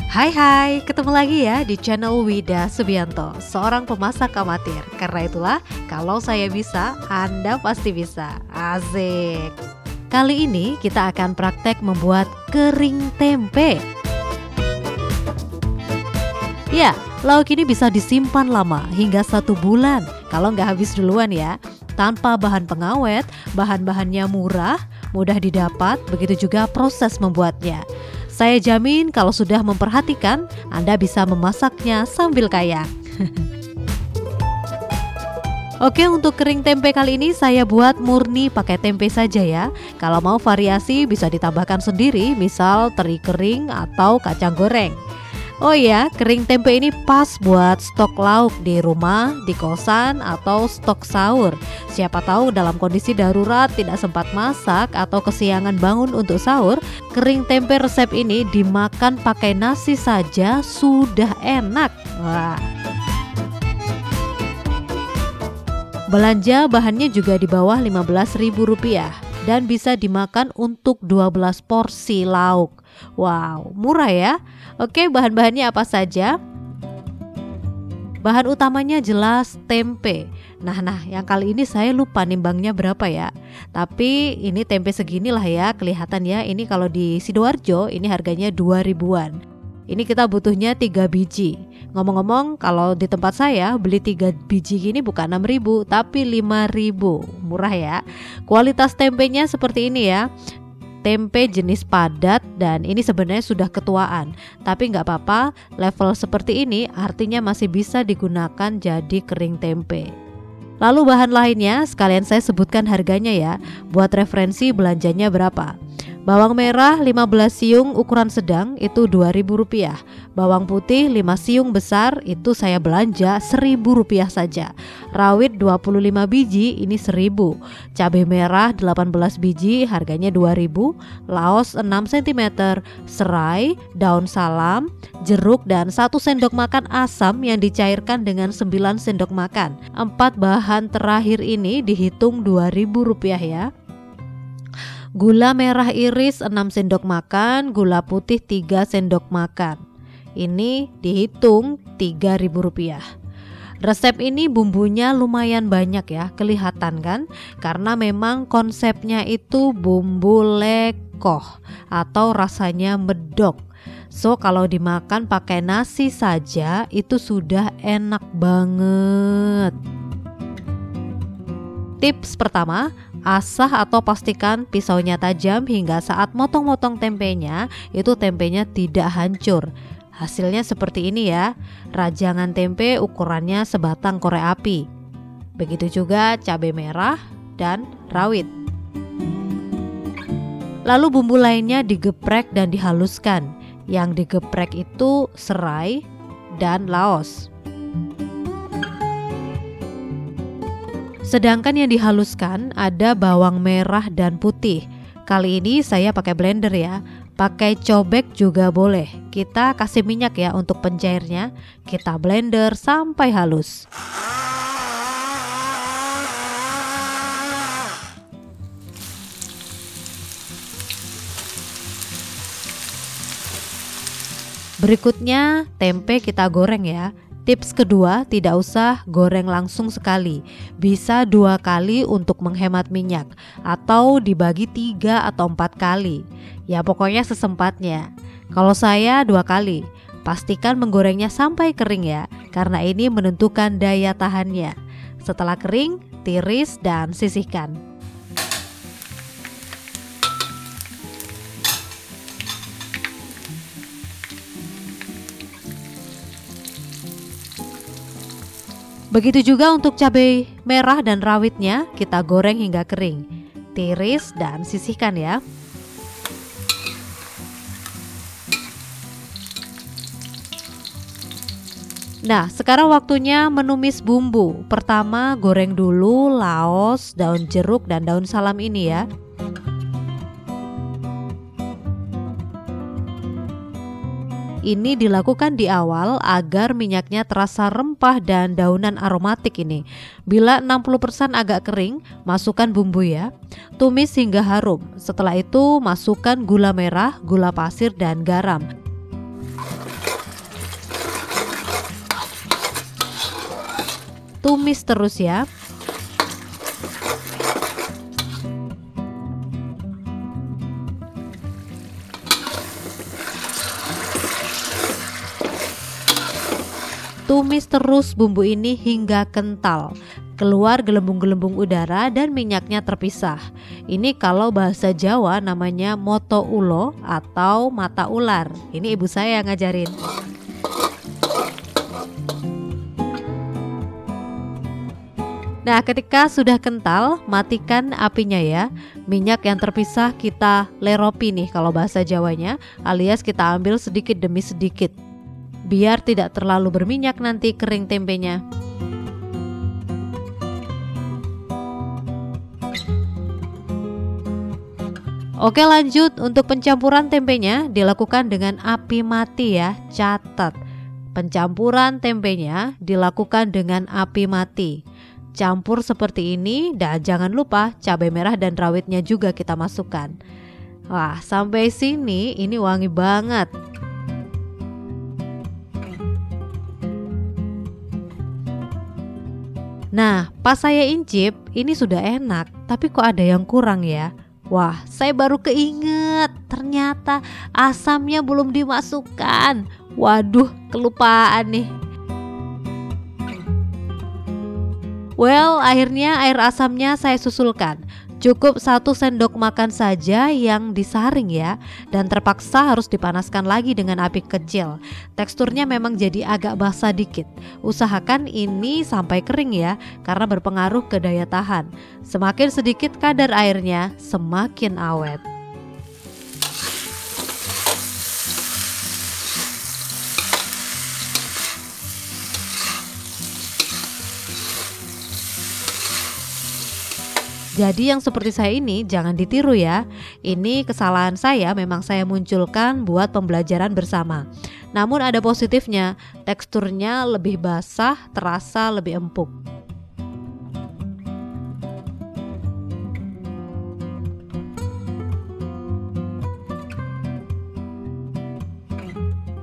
Hai hai, ketemu lagi ya di channel Wida Subianto, seorang pemasak amatir. Karena itulah, kalau saya bisa, Anda pasti bisa. Asik. Kali ini kita akan praktek membuat kering tempe. Ya, lauk ini bisa disimpan lama hingga 1 bulan kalau nggak habis duluan ya. Tanpa bahan pengawet, bahan-bahannya murah, mudah didapat, begitu juga proses membuatnya. Saya jamin kalau sudah memperhatikan, Anda bisa memasaknya sambil kaya. Oke, untuk kering tempe kali ini saya buat murni pakai tempe saja ya. Kalau mau variasi bisa ditambahkan sendiri, misal teri kering atau kacang goreng. Oh iya, kering tempe ini pas buat stok lauk di rumah, di kosan, atau stok sahur. Siapa tahu dalam kondisi darurat tidak sempat masak atau kesiangan bangun untuk sahur, kering tempe resep ini dimakan pakai nasi saja sudah enak. Wah. Belanja bahannya juga di bawah Rp15.000 dan bisa dimakan untuk 12 porsi lauk. Wow, murah ya. Oke, bahan-bahannya apa saja? Bahan utamanya jelas tempe. Nah, yang kali ini saya lupa nimbangnya berapa ya. Tapi ini tempe segini lah ya, kelihatan ya. Ini kalau di Sidoarjo ini harganya 2.000-an. Ini kita butuhnya 3 biji. Ngomong-ngomong, kalau di tempat saya beli 3 biji gini bukan 6.000 tapi 5.000. Murah ya. Kualitas tempenya seperti ini ya. Tempe jenis padat dan ini sebenarnya sudah ketuaan, tapi nggak apa-apa, level seperti ini artinya masih bisa digunakan jadi kering tempe. Lalu bahan lainnya sekalian saya sebutkan harganya ya, buat referensi belanjanya berapa. Bawang merah 15 siung ukuran sedang itu Rp2.000. Bawang putih 5 siung besar itu saya belanja Rp1.000 saja. Rawit 25 biji ini 1.000. Cabai merah 18 biji harganya 2.000. Laos 6 cm. Serai, daun salam, jeruk dan 1 sendok makan asam yang dicairkan dengan 9 sendok makan. 4 bahan terakhir ini dihitung Rp2.000 ya. Gula merah iris 6 sendok makan, gula putih 3 sendok makan. Ini dihitung Rp3.000. Resep ini bumbunya lumayan banyak ya, kelihatan kan? Karena memang konsepnya itu bumbu lekoh atau rasanya medok. So kalau dimakan pakai nasi saja itu sudah enak banget. Tips pertama, asah atau pastikan pisaunya tajam hingga saat motong-motong tempenya itu tempenya tidak hancur. Hasilnya seperti ini ya, rajangan tempe ukurannya sebatang korek api. Begitu juga cabai merah dan rawit. Lalu bumbu lainnya digeprek dan dihaluskan. Yang digeprek itu serai dan laos. Sedangkan yang dihaluskan ada bawang merah dan putih. Kali ini saya pakai blender ya. Pakai cobek juga boleh. Kita kasih minyak ya untuk pencairnya. Kita blender sampai halus. Berikutnya tempe kita goreng ya. Tips kedua, tidak usah goreng langsung sekali. Bisa 2 kali untuk menghemat minyak, atau dibagi 3 atau 4 kali. Ya pokoknya sesempatnya. Kalau saya 2 kali. Pastikan menggorengnya sampai kering ya, karena ini menentukan daya tahannya. Setelah kering, tiris dan sisihkan. Begitu juga untuk cabai merah dan rawitnya, kita goreng hingga kering. Tiris dan sisihkan ya. Nah, sekarang waktunya menumis bumbu. Pertama, goreng dulu laos, daun jeruk dan daun salam ini ya. Ini dilakukan di awal agar minyaknya terasa rempah dan daunan aromatik ini. Bila 60% agak kering, masukkan bumbu ya. Tumis hingga harum. Setelah itu masukkan gula merah, gula pasir dan garam. Tumis terus ya. Tumis terus bumbu ini hingga kental, keluar gelembung-gelembung udara dan minyaknya terpisah. Ini kalau bahasa Jawa namanya moto ulo atau mata ular. Ini ibu saya yang ngajarin. Nah, ketika sudah kental, matikan apinya ya. Minyak yang terpisah kita leropi nih kalau bahasa Jawanya, alias kita ambil sedikit demi sedikit. Biar tidak terlalu berminyak nanti kering tempenya. Oke, lanjut untuk pencampuran tempenya dilakukan dengan api mati ya. Catat, pencampuran tempenya dilakukan dengan api mati. Campur seperti ini dan jangan lupa cabai merah dan rawitnya juga kita masukkan. Wah, sampai sini ini wangi banget. Nah, pas saya incip, ini sudah enak, tapi kok ada yang kurang ya? Wah, saya baru keinget, ternyata asamnya belum dimasukkan. Waduh, kelupaan nih. Well, akhirnya air asamnya saya susulkan. Cukup 1 sendok makan saja yang disaring ya. Dan terpaksa harus dipanaskan lagi dengan api kecil. Teksturnya memang jadi agak basah dikit. Usahakan ini sampai kering ya, karena berpengaruh ke daya tahan. Semakin sedikit kadar airnya, semakin awet. Jadi yang seperti saya ini jangan ditiru ya. Ini kesalahan saya, memang saya munculkan buat pembelajaran bersama. Namun ada positifnya, teksturnya lebih basah, terasa lebih empuk.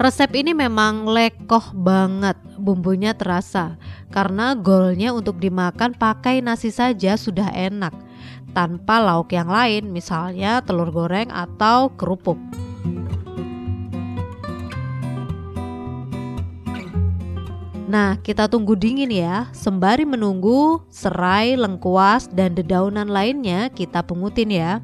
Resep ini memang lekoh banget, bumbunya terasa. Karena goalnya untuk dimakan pakai nasi saja sudah enak, tanpa lauk yang lain, misalnya telur goreng atau kerupuk. Nah, kita tunggu dingin ya. Sembari menunggu, serai, lengkuas, dan dedaunan lainnya kita pungutin ya.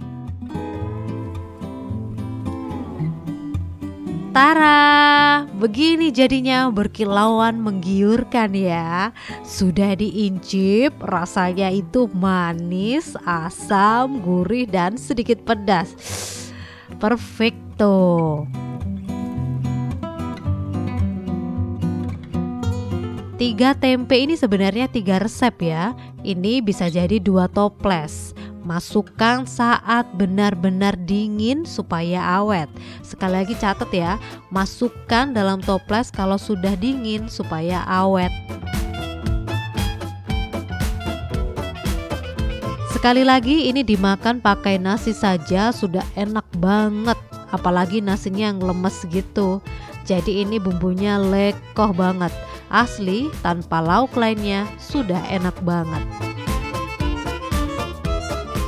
Tara, begini jadinya, berkilauan menggiurkan ya. Sudah diincip, rasanya itu manis, asam, gurih, dan sedikit pedas. Perfecto. 3 tempe ini sebenarnya 3 resep ya. Ini bisa jadi 2 toples. Masukkan saat benar-benar dingin supaya awet. Sekali lagi catat ya, masukkan dalam toples kalau sudah dingin supaya awet. Sekali lagi, ini dimakan pakai nasi saja sudah enak banget. Apalagi nasinya yang lemes gitu. Jadi ini bumbunya lekoh banget. Asli, tanpa lauk lainnya sudah enak banget.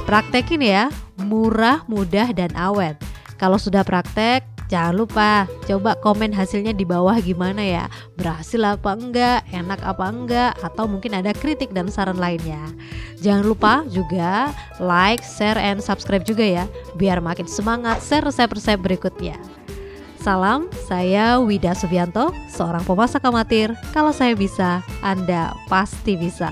Praktekin ya, murah, mudah, dan awet. Kalau sudah praktek, jangan lupa coba komen hasilnya di bawah gimana ya. Berhasil apa enggak, enak apa enggak, atau mungkin ada kritik dan saran lainnya. Jangan lupa juga like, share, and subscribe juga ya, biar makin semangat share resep-resep berikutnya. Salam, saya Wida Subianto, seorang pemasak amatir. Kalau saya bisa, Anda pasti bisa.